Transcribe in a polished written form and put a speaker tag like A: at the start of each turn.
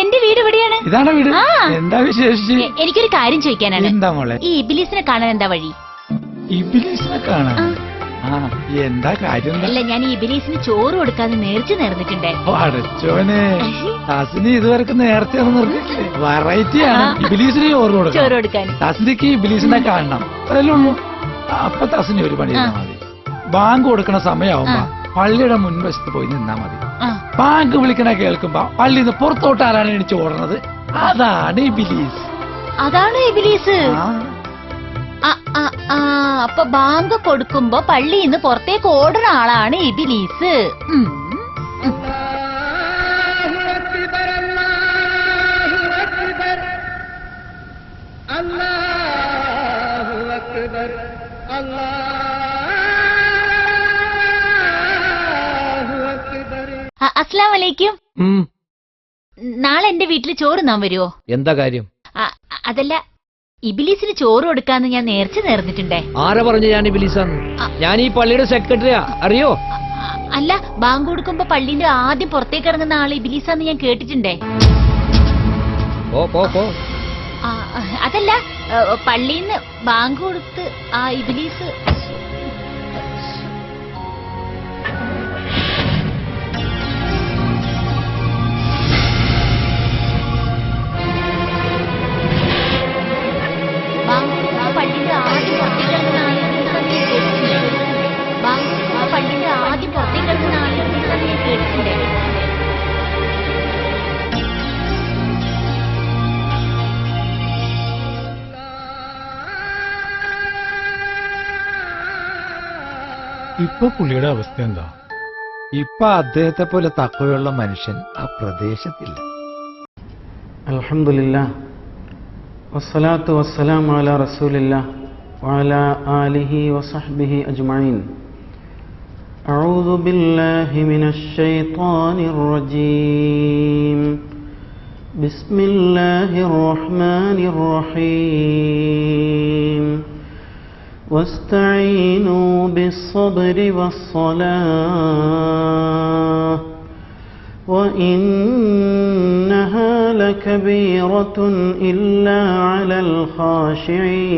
A: എന്റെ വീട് ഇവിടെയാണ്.
B: ഇതാണ് വീട്. എന്താ വിശേഷിച്ച്?
A: എനിക്കൊരു കാര്യം ചോദിക്കാനാണ്.
B: എന്താ മോളെ?
A: ഈ ഇബിലീസിനെ കാണാൻ എന്താ വഴി?
B: ഇബിലീസിനെ കാണാൻ എന്താ കാര്യം?
A: അല്ല, ഞാൻ ഈ ഇബിലീസിന് ചോറ് കൊടുക്കാതെ നേർച്ച നേർന്നിട്ടുണ്ടേ.
B: അടച്ചോനെ, തസ്നി ഇതുവരെ നേരത്തെ നിർത്തിയില്ലേ? വെറൈറ്റിയാണ് ഇബിലീസിന് ചോറ് കൊടുക്കാൻ. തസ്നിക്ക് ഇബിലീസിനെ കാണണം, അതല്ലേ ഉള്ളൂ. അപ്പൊ തസ്നി ഒരു പണി ചെയ്താൽ മതി. ബാങ്ക് കൊടുക്കണ സമയമാവുമ്പോ പള്ളിയുടെ മുൻവശത്ത് പോയി നിന്നാ മതി. ബാങ്ക് വിളിക്കണ കേൾക്കുമ്പോ പള്ളിന്ന് പുറത്തോട്ട് ആരാണ് എണിച്ച് ഓടുന്നത്? അതാണ് ഇബിലീസ്.
A: അതാണ് ഇബിലീസ്. അപ്പൊ ബാങ്ക് കൊടുക്കുമ്പോ പള്ളിന്ന് പുറത്തേക്ക് ഓടുന്ന ആളാണ് ഇബിലീസ്. അസ്സലാമു അലൈക്കും. നാളെ എന്റെ വീട്ടിൽ ചോറ് നാൻ വരുവോ?
C: എന്താ കാര്യം?
A: അതല്ല, ഇബിലീസിന് ചോറ് കൊടുക്കാന്ന് ഞാൻ നേർച്ച നേർന്നിട്ടുണ്ടേ.
C: ആരാ പറഞ്ഞു ഞാൻ ഇബിലീസാന്ന്? ഞാൻ ഈ പള്ളിയുടെ സെക്രട്ടറിയാ, അറിയോ?
A: അല്ല, ബാങ്ക് കൊടുക്കുമ്പോ പള്ളിന്റെ ആദ്യം പുറത്തേക്ക് ഇറങ്ങുന്ന ആള് ഇബിലീസാന്ന് ഞാൻ കേട്ടിട്ടുണ്ടേ. അതല്ല, പള്ളിന്ന് ബാങ്ക് കൊടുത്ത് ആ ഇബിലീസ് പള്ളിന്റെ ആദ്യം പുറത്തേക്ക് ഇറങ്ങുന്ന ആള് ഇബിലീസാന്ന് ഞാൻ കേട്ടിട്ടുണ്ടേ.
B: ഇപ്പൊ പുള്ളിയുടെ അവസ്ഥ എന്താ?
D: ഇപ്പൊ അദ്ദേഹത്തെ പോലെ തക്കവയുള്ള മനുഷ്യൻ ആ പ്രദേശത്തില്ല.
E: അൽഹംദുലില്ലാഹ് വസ്സലാത്തു വസ്സലാമു അലാ റസൂലില്ലാഹ് വഅലാ ആലിഹി വസഹ്ബിഹി അജ്മഈൻ. അഊദു ബില്ലാഹി മിനശ് ശൈത്വാനിർ റജീം. ബിസ്മില്ലാഹിർ റഹ്മാനിർ റഹീം. واستعينوا بالصبر والصلاة وإنها لكبيرة إلا على الخاشعين.